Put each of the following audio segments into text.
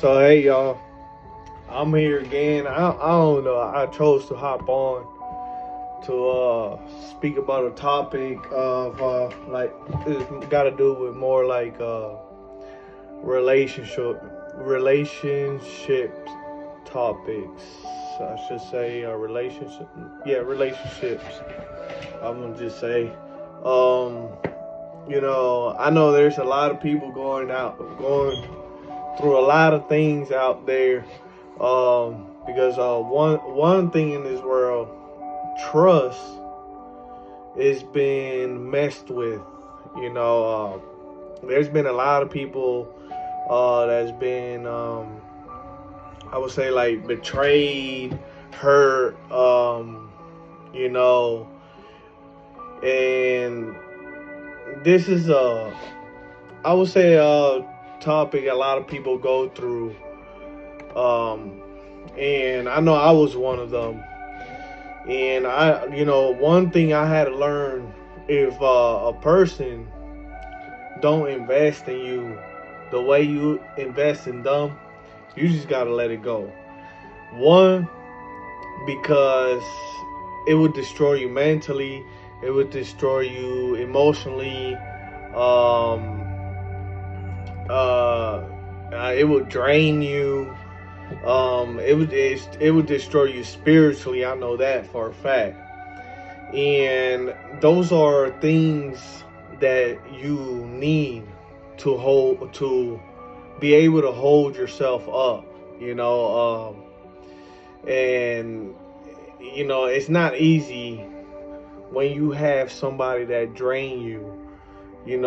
So hey y'all, I'm here again. I don't know. I chose to hop on to speak about a topic of like it's got to do with more like relationship relationships topics. I should say relationships. I'm gonna just say, um, I know there's a lot of people going through a lot of things out there, because one thing in this world, trust is being messed with. There's been a lot of people that's been, I would say, like betrayed, hurt, you know, and this is I would say a topic a lot of people go through, and I know I was one of them. And one thing I had to learn: if a person don't invest in you the way you invest in them, you just gotta let it go. One, because it would destroy you mentally, it would destroy you emotionally, it would drain you. It would destroy you spiritually. I know that for a fact. And those are things that you need to be able to hold yourself up. And it's not easy when you have somebody that drain you. And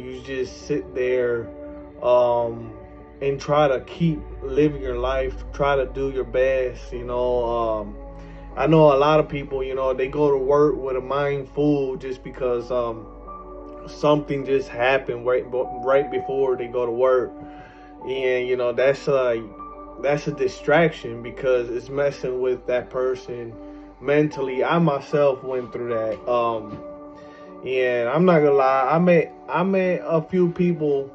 you just sit there, and try to keep living your life, try to do your best. I know a lot of people, they go to work with a mind full just because something just happened right before they go to work, and that's a distraction because it's messing with that person mentally. I myself went through that, and I'm not gonna lie, I met a few people.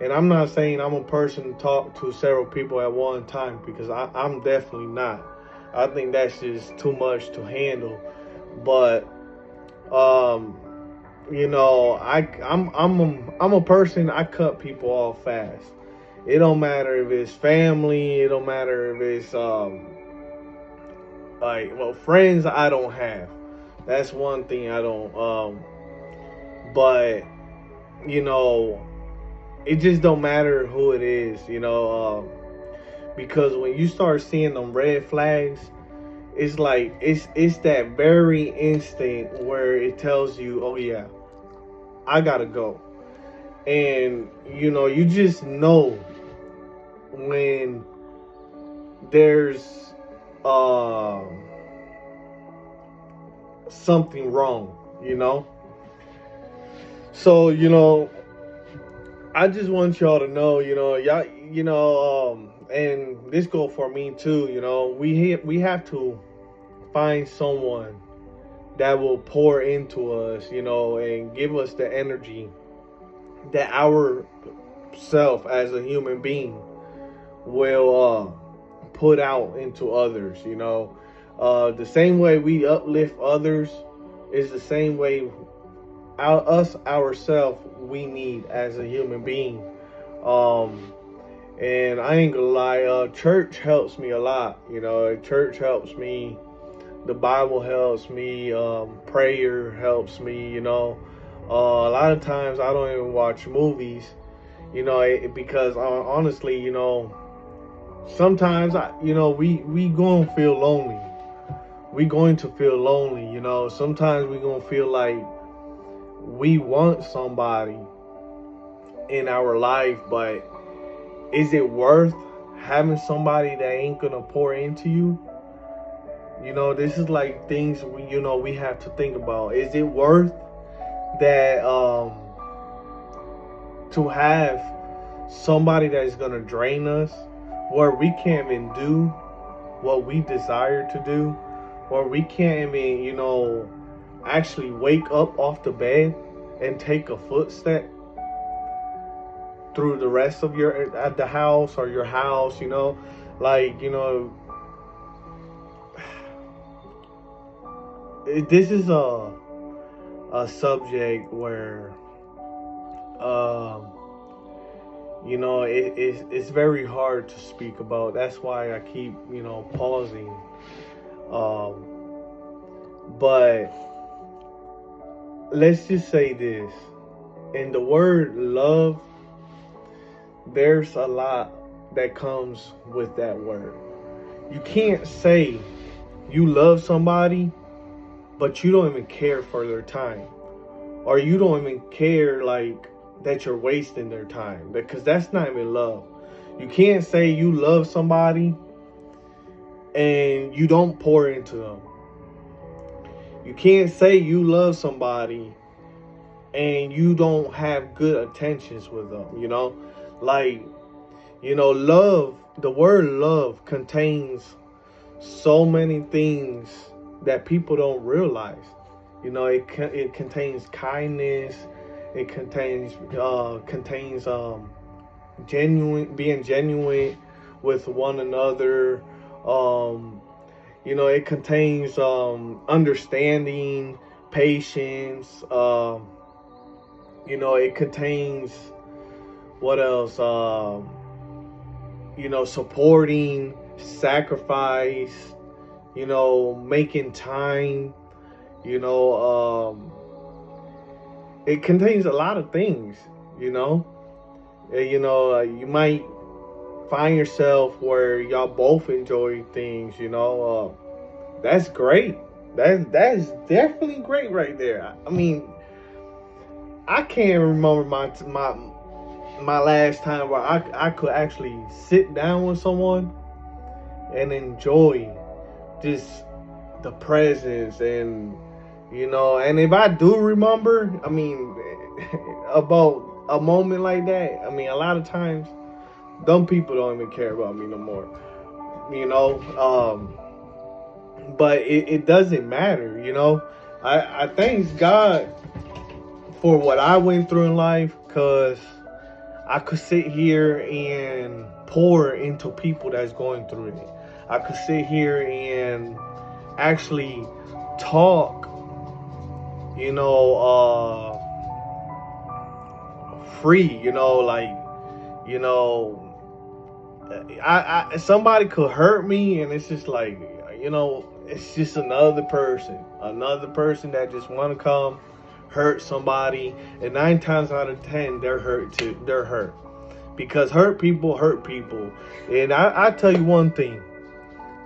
And I'm not saying I'm a person to talk to several people at one time, because I'm definitely not. I think that's just too much to handle. But I'm a person. I cut people off fast. It don't matter if it's family. It don't matter if it's friends. I don't have. That's one thing I don't. But it just don't matter who it is, because when you start seeing them red flags, it's like it's that very instinct where it tells you, oh yeah, I gotta go. And you just know when there's something wrong, so I just want y'all to know, y'all, and this go for me too. We have to find someone that will pour into us, and give us the energy that our self as a human being will put out into others. The same way we uplift others is the same way ourselves we need as a human being. And I ain't gonna lie, church helps me a lot. Church helps me, the Bible helps me, prayer helps me. A lot of times I don't even watch movies, because honestly, sometimes we gonna feel lonely. We going to feel lonely. Sometimes we gonna feel like we want somebody in our life, but is it worth having somebody that ain't gonna pour into you? This is like things we have to think about. Is it worth that, to have somebody that is gonna drain us, where we can't even do what we desire to do, where we can't even actually wake up off the bed and take a footstep? through the rest of your at the house or your house, like, this is a subject where it's very hard to speak about. That's why I keep pausing. But let's just say this: in the word love, there's a lot that comes with that word. You can't say you love somebody, but you don't even care for their time, or you don't even care like that you're wasting their time, because that's not even love. You can't say you love somebody and you don't pour into them. You can't say you love somebody and you don't have good intentions with them, like, love, the word love contains so many things that people don't realize. It contains kindness. It contains being genuine with one another. It contains understanding, patience. It contains what else? Supporting, sacrifice. Making time. It contains a lot of things. You might find yourself where y'all both enjoy things. That's great. That is definitely great right there. I mean, I can't remember my last time where I could actually sit down with someone and enjoy just the presence, and and if I do remember, I mean, about a moment like that, I mean, a lot of times dumb people don't even care about me no more, but it doesn't matter. I thank God for what I went through in life, because I could sit here and pour into people that's going through it. I could sit here and actually talk, free, I somebody could hurt me, and it's just like, it's just another person that just want to come hurt somebody, and 9 times out of 10 they're hurt too. They're hurt because hurt people. And I tell you one thing: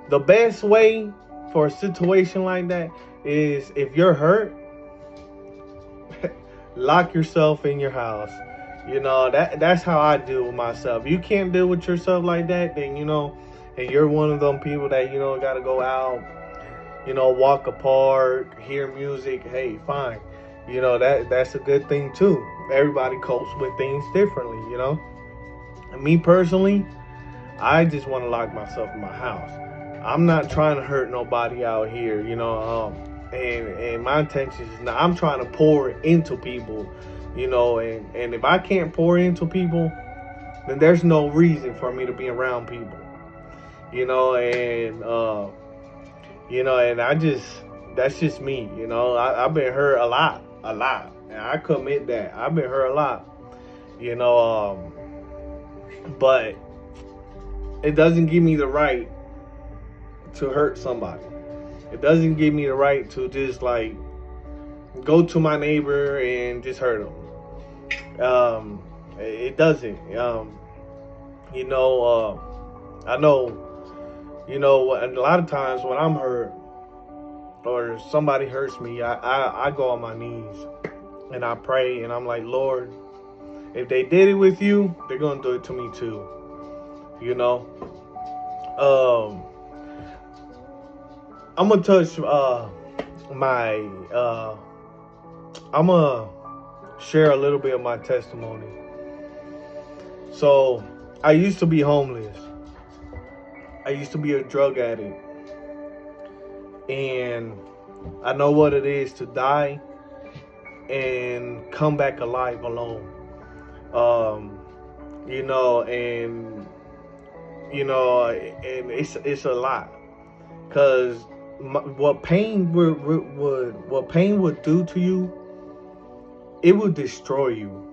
the best way for a situation like that is, if you're hurt, lock yourself in your house. That's how I deal with myself. You can't deal with yourself like that, then and you're one of them people that gotta go out, walk a park, hear music. Hey, fine. That's a good thing too. Everybody copes with things differently. And me personally, I just want to lock myself in my house. I'm not trying to hurt nobody out here, and my intention is not. I'm trying to pour into people, and if I can't pour into people, then there's no reason for me to be around people, and that's just me, I've been hurt a lot, and I commit that I've been hurt a lot, but it doesn't give me the right to hurt somebody. It doesn't give me the right to just like go to my neighbor and just hurt him. It doesn't. I know, and a lot of times when I'm hurt or somebody hurts me, I go on my knees and I pray, and I'm like, Lord, if they did it with you, they're gonna do it to me too. I'm gonna touch I'm gonna share a little bit of my testimony. So I used to be homeless. I used to be a drug addict, and I know what it is to die and come back alive alone. and and it's a lot, because what pain would do to you, it would destroy you.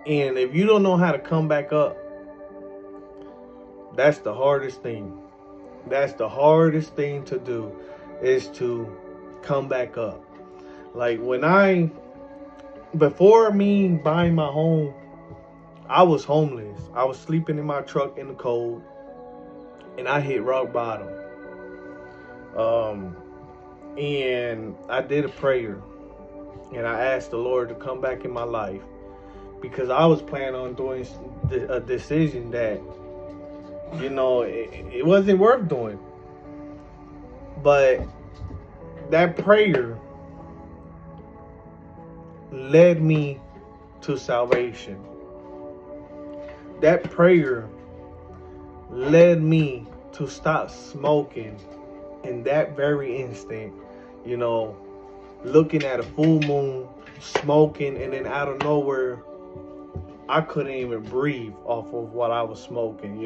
And if you don't know how to come back up, that's the hardest thing. That's the hardest thing to do, is to come back up. Like before me buying my home, I was homeless. I was sleeping in my truck in the cold, and I hit rock bottom. And I did a prayer, and I asked the Lord to come back in my life, because I was planning on doing a decision that, it wasn't worth doing. But that prayer led me to salvation. That prayer led me to stop smoking in that very instant. Looking at a full moon, smoking, and then out of nowhere, I couldn't even breathe off of what I was smoking,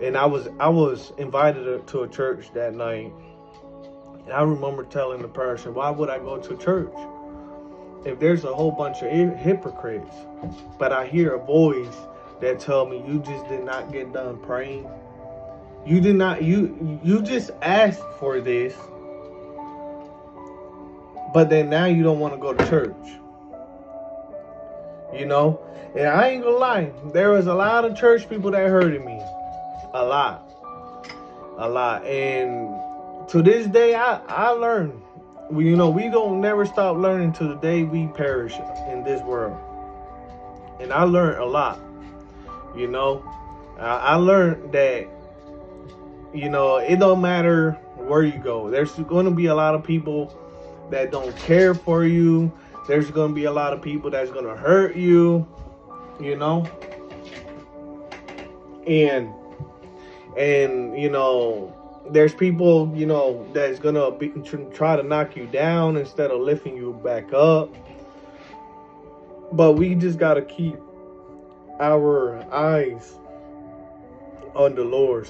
And I was invited to a church that night, and I remember telling the person, why would I go to church if there's a whole bunch of hypocrites? But I hear a voice that tell me, you just did not get done praying. You did not, you just asked for this, but then now you don't want to go to church. And I ain't gonna lie, there was a lot of church people that hurted me. A lot. And to this day, I learned. We don't never stop learning to the day we perish in this world. And I learned a lot. I learned that, it don't matter where you go. There's going to be a lot of people that don't care for you. There's going to be a lot of people that's going to hurt you, And there's people, that's going to try to knock you down instead of lifting you back up. But we just got to keep our eyes on the Lord,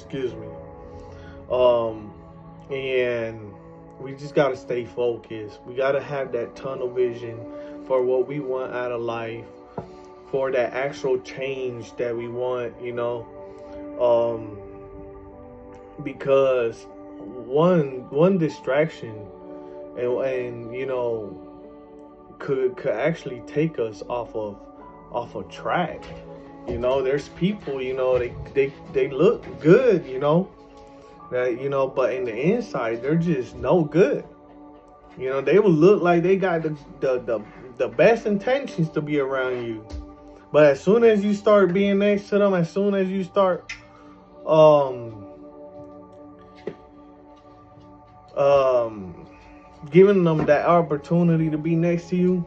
and we just got to stay focused. We got to have that tunnel vision for what we want out of life, for that actual change that we want, because one distraction and could actually take us off of track. There's people, they look good, that, but in the inside, they're just no good. They will look like they got the best intentions to be around you. But as soon as you start being next to them, as soon as you start giving them that opportunity to be next to you,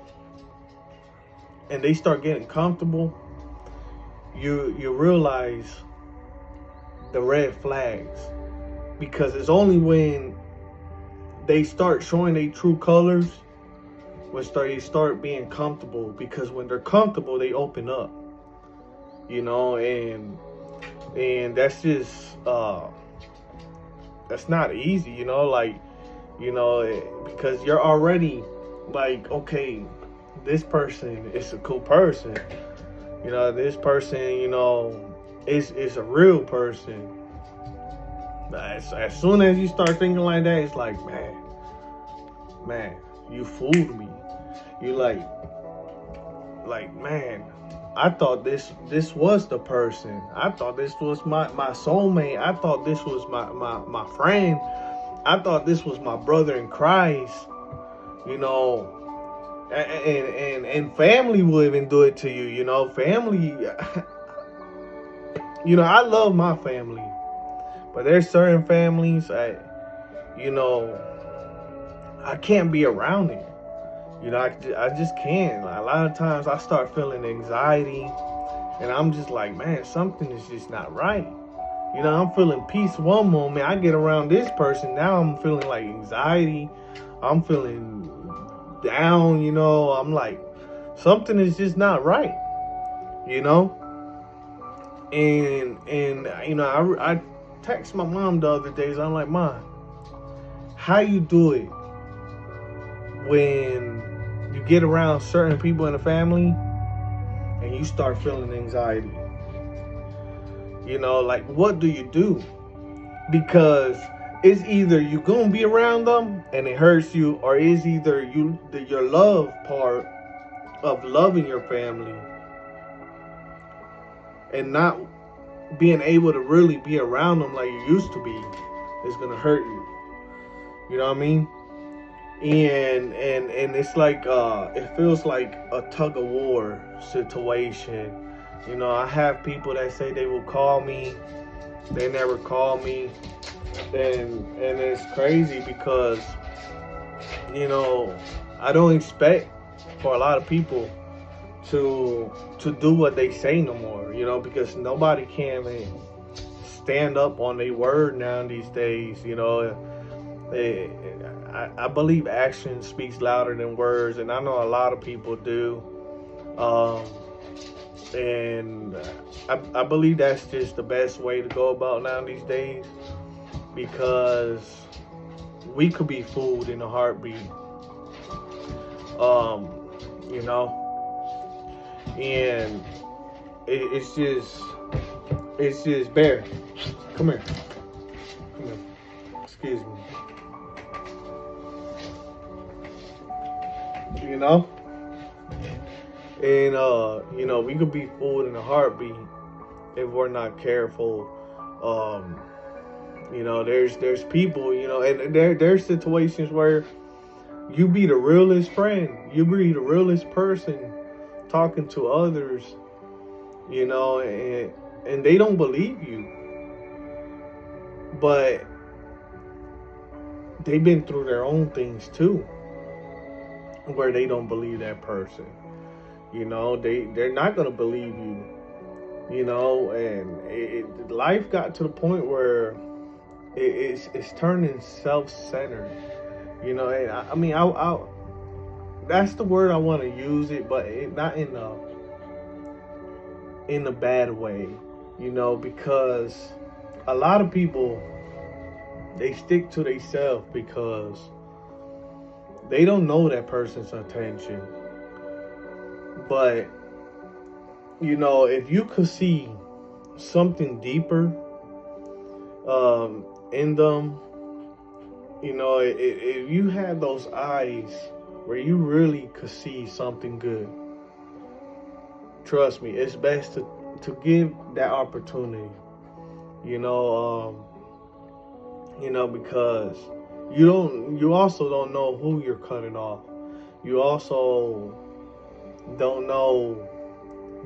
and they start getting comfortable, you realize the red flags. Because it's only when they start showing their true colors, when they start being comfortable. Because when they're comfortable, they open up, and that's just that's not easy, because you're already like, okay, this person is a cool person, this person, is a real person. As soon as you start thinking like that, it's like, man, you fooled me. You like, man, I thought this was the person. I thought this was my soulmate. I thought this was my friend. I thought this was my brother in Christ. And family will even do it to you. Family. I love my family. But there's certain families I can't be around it. I just can't. A lot of times I start feeling anxiety, and I'm just like, man, something is just not right. I'm feeling peace one moment. I get around this person, now I'm feeling like anxiety. I'm feeling down, I'm like, something is just not right, And you know, I text my mom the other days. I'm like, Mom, how you do it when you get around certain people in the family and you start feeling anxiety? You know, like, what do you do? Because it's either you gonna be around them and it hurts you, or it's either your love part of loving your family and not being able to really be around them like you used to be is gonna hurt you. You know what I mean? And it's like it feels like a tug of war situation. You know, I have people that say they will call me, they never call me, and it's crazy because, you know, I don't expect for a lot of people to do what they say no more, you know, because nobody can stand up on their word now these days, you know. I believe action speaks louder than words, and I know a lot of people do. And I believe that's just the best way to go about now these days, because we could be fooled in a heartbeat. You know, and it's just Bear. Come here. Excuse me. You know, and you know, we could be fooled in a heartbeat if we're not careful. You know, there's people, you know, and there's situations where you be the realest friend, you be the realest person talking to others, you know, and they don't believe you, but they've been through their own things too, where they don't believe that person. You know, they're not gonna believe you. You know, and life got to the point where it's turning self-centered. You know, and I mean, I that's the word I want to use it, but not in a bad way. You know, because a lot of people, they stick to themselves because they don't know that person's intention. But, you know, if you could see something deeper in them, you know, if you had those eyes where you really could see something good, trust me, it's best to give that opportunity. You know, because you also don't know who you're cutting off. You also don't know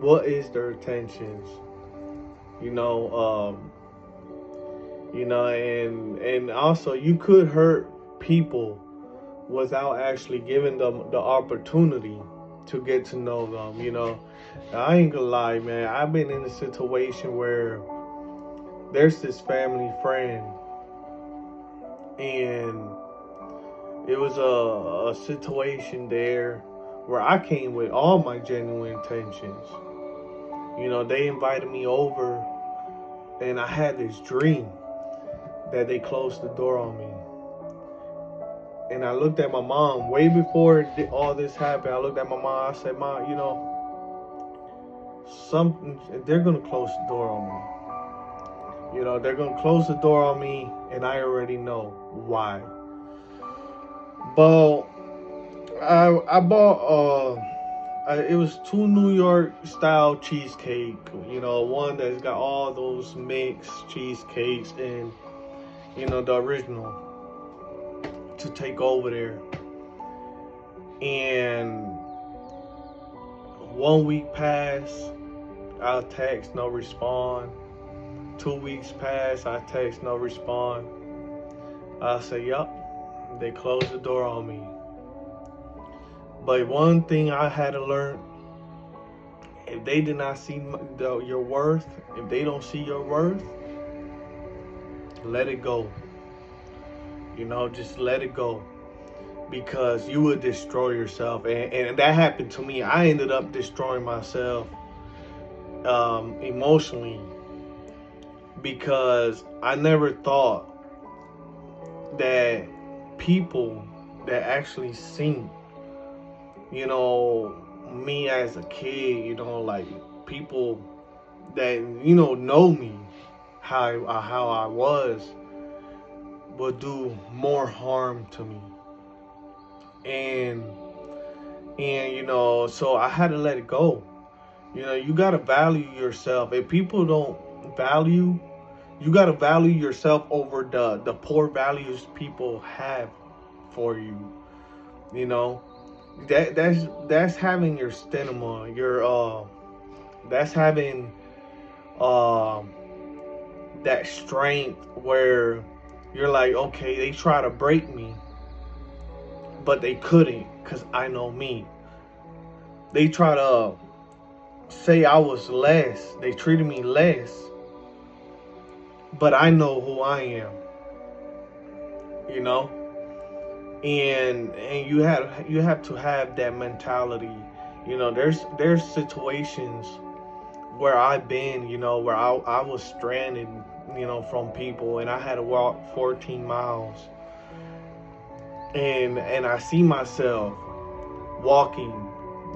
what is their intentions. You know, and also you could hurt people without actually giving them the opportunity to get to know them. You know, I ain't gonna lie, man, I've been in a situation where there's this family friend, and it was a situation there where I came with all my genuine intentions. You know, they invited me over, and I had this dream that they closed the door on me. And I looked at my mom way before all this happened. I looked at my mom. I said, Mom, you know, they're gonna close the door on me. You know, they're gonna close the door on me, and I already know why. But I bought it was 2 New York style cheesecake. You know, one that's got all those mixed cheesecakes and, you know, the original, to take over there. And 1 week passed, I'll text, no respond. 2 weeks pass, I text, no respond. I say, yup, they closed the door on me. But one thing I had to learn, if they did not see your worth, if they don't see your worth, let it go. You know, just let it go. Because you would destroy yourself. And that happened to me. I ended up destroying myself emotionally. because I never thought that people that actually seen, me as a kid, like people that know me how I was, would do more harm to me. And so I had to let it go. You gotta value yourself. If people don't value, you gotta value yourself over the poor values people have for you. You know, that's having your stamina, that's having that strength where you're like, okay, they try to break me, but they couldn't, because I know me. They try to say I was less, they treated me less, but I know who I am, you know. And you have to have that mentality. There's situations where I've been, where I was stranded, from people, and I had to walk 14 miles. And I see myself walking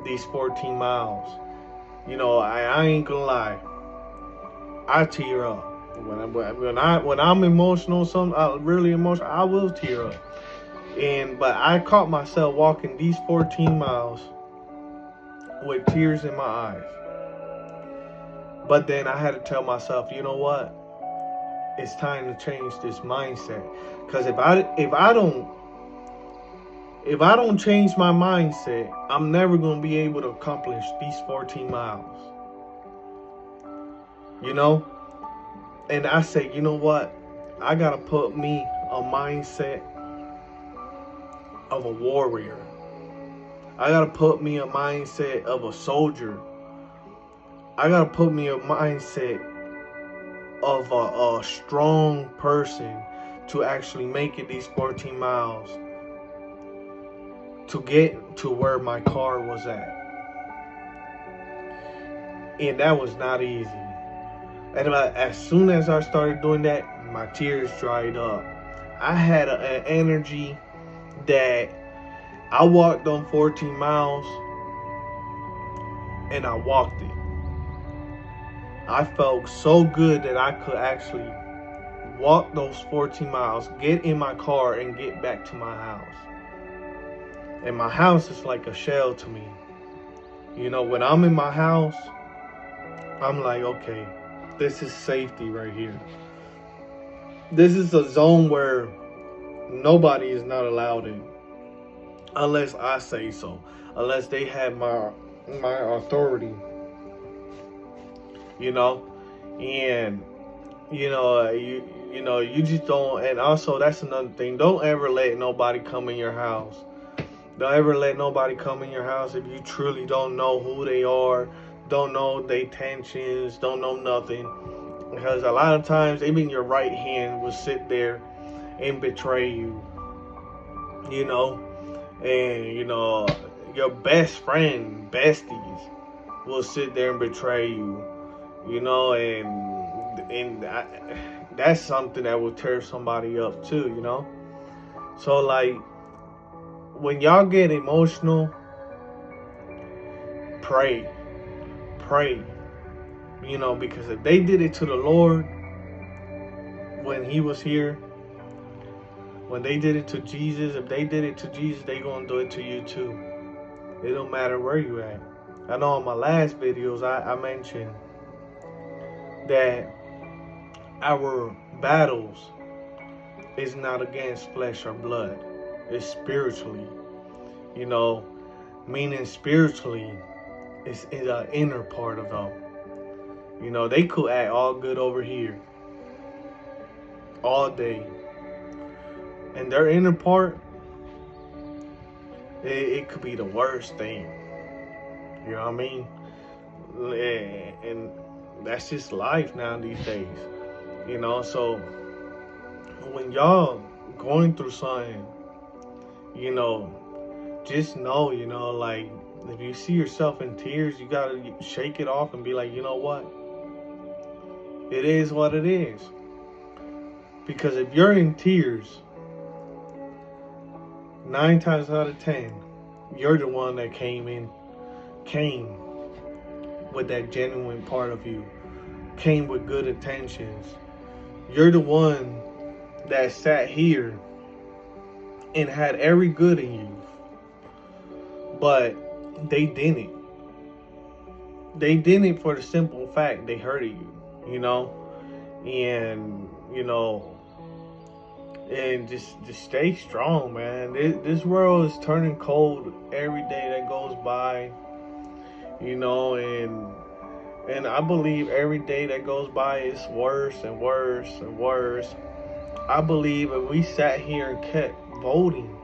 these 14 miles. I ain't gonna lie, I tear up. When I'm emotional, really emotional, I will tear up. But I caught myself walking these 14 miles with tears in my eyes. But then I had to tell myself, you know what? It's time to change this mindset. Because if I don't change my mindset, I'm never going to be able to accomplish these 14 miles. And I say, you know what? I got to put me a mindset of a warrior. I got to put me a mindset of a soldier. I got to put me a mindset of a strong person to actually make it these 14 miles to get to where my car was at. And that was not easy. And as soon as I started doing that, my tears dried up. I had an energy that I walked on 14 miles and I walked it. I felt so good that I could actually walk those 14 miles, get in my car, and get back to my house. And my house is like a shell to me. When I'm in my house, I'm like, okay, this is safety right here. This is a zone where nobody is not allowed in, unless I say so, unless they have my authority. And you just don't. And also, that's another thing, don't ever let nobody come in your house. Don't ever let nobody come in your house if you truly don't know who they are, don't know their intentions, don't know nothing. Because a lot of times, even your right hand will sit there and betray you. And your best friend, besties, will sit there and betray you. And that's something that will tear somebody up too. So like, when y'all get emotional, pray, because if they did it to the Lord when he was here, when they did it to Jesus, if they did it to Jesus, they gonna do it to you too. It don't matter where you at. I know in my last videos I mentioned that our battles is not against flesh or blood. It's spiritually. Meaning spiritually is an inner part of them. They could act all good over here all day, and their inner part, it could be the worst thing. You know what I mean? And that's just life now these days. So when y'all going through something, just know, like, if you see yourself in tears, you gotta shake it off and be like, you know what? It is what it is. Because if you're in tears, 9 times out of 10, you're the one that came with that genuine part of you, came with good intentions. You're the one that sat here and had every good in you, but they didn't. They didn't for the simple fact they hurted you, and and just stay strong, man. This world is turning cold every day that goes by, and I believe every day that goes by is worse and worse and worse. I believe if we sat here and kept voting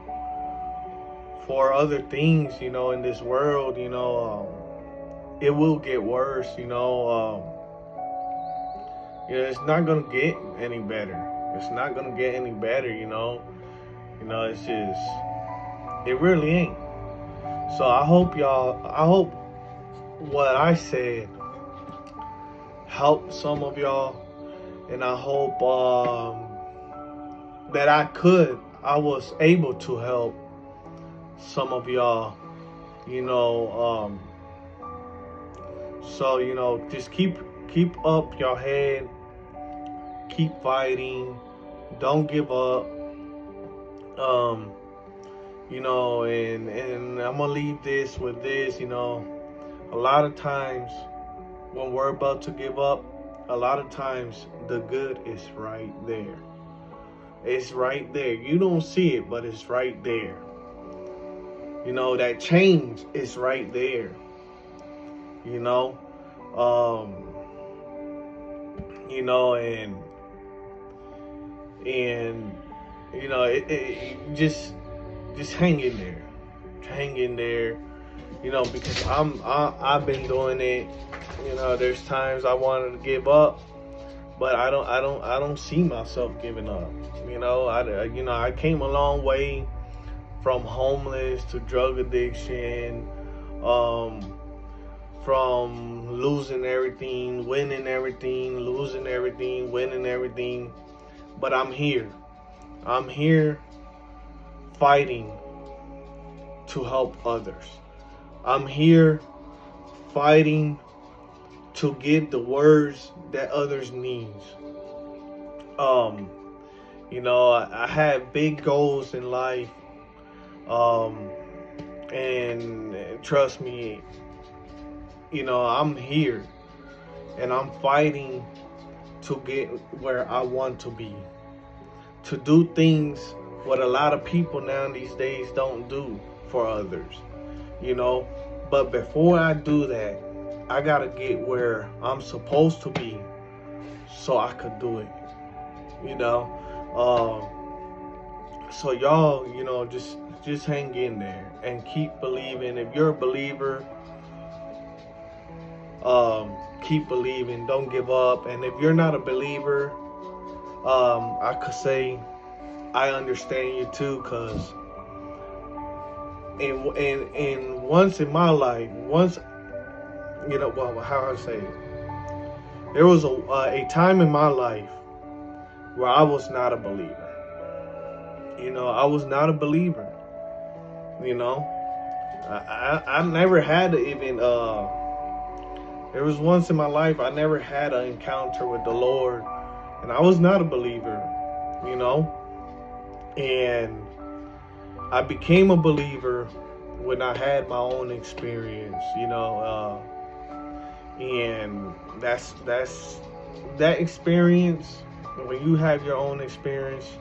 for other things, in this world, it will get worse, it's not gonna get any better. It's not gonna get any better, it's just, it really ain't. So I hope what I said helped some of y'all, and I hope that I was able to help some of y'all, so, just keep up your head, keep fighting, don't give up, and I'm gonna leave this with this, a lot of times when we're about to give up, a lot of times the good is right there. It's right there. You don't see it, but it's right there. That change is right there. It just hang in there. Hang in there. Because I've been doing it. There's times I wanted to give up, but I don't see myself giving up. I came a long way from homeless to drug addiction, from losing everything, winning everything, losing everything, winning everything. But I'm here. I'm here fighting to help others. I'm here fighting to get the words that others need. I have big goals in life. And trust me, I'm here and I'm fighting to get where I want to be, to do things what a lot of people now these days don't do for others, but before I do that, I gotta get where I'm supposed to be so I could do it, so y'all, just hang in there and keep believing. If you're a believer, keep believing. Don't give up. And if you're not a believer, I could say I understand you too, cause and once in my life, how I say it, there was a time in my life where I was not a believer. I was not a believer. I never had to even, there was once in my life I never had an encounter with the Lord, and I was not a believer, and I became a believer when I had my own experience, and that's that experience. When you have your own experience,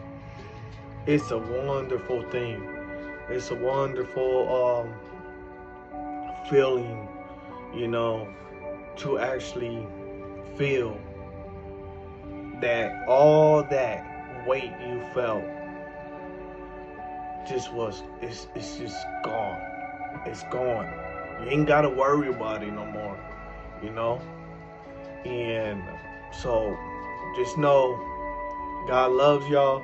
it's a wonderful thing. It's a wonderful feeling, to actually feel that all that weight you felt it's just gone. It's gone. You ain't gotta worry about it no more, And so just know God loves y'all.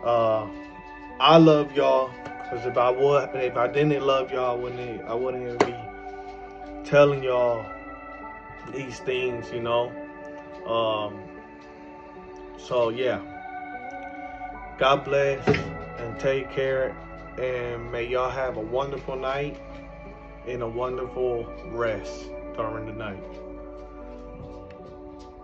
I love y'all, because if I didn't love y'all, I wouldn't even be telling y'all these things, So yeah, God bless and take care, and may y'all have a wonderful night and a wonderful rest during the night.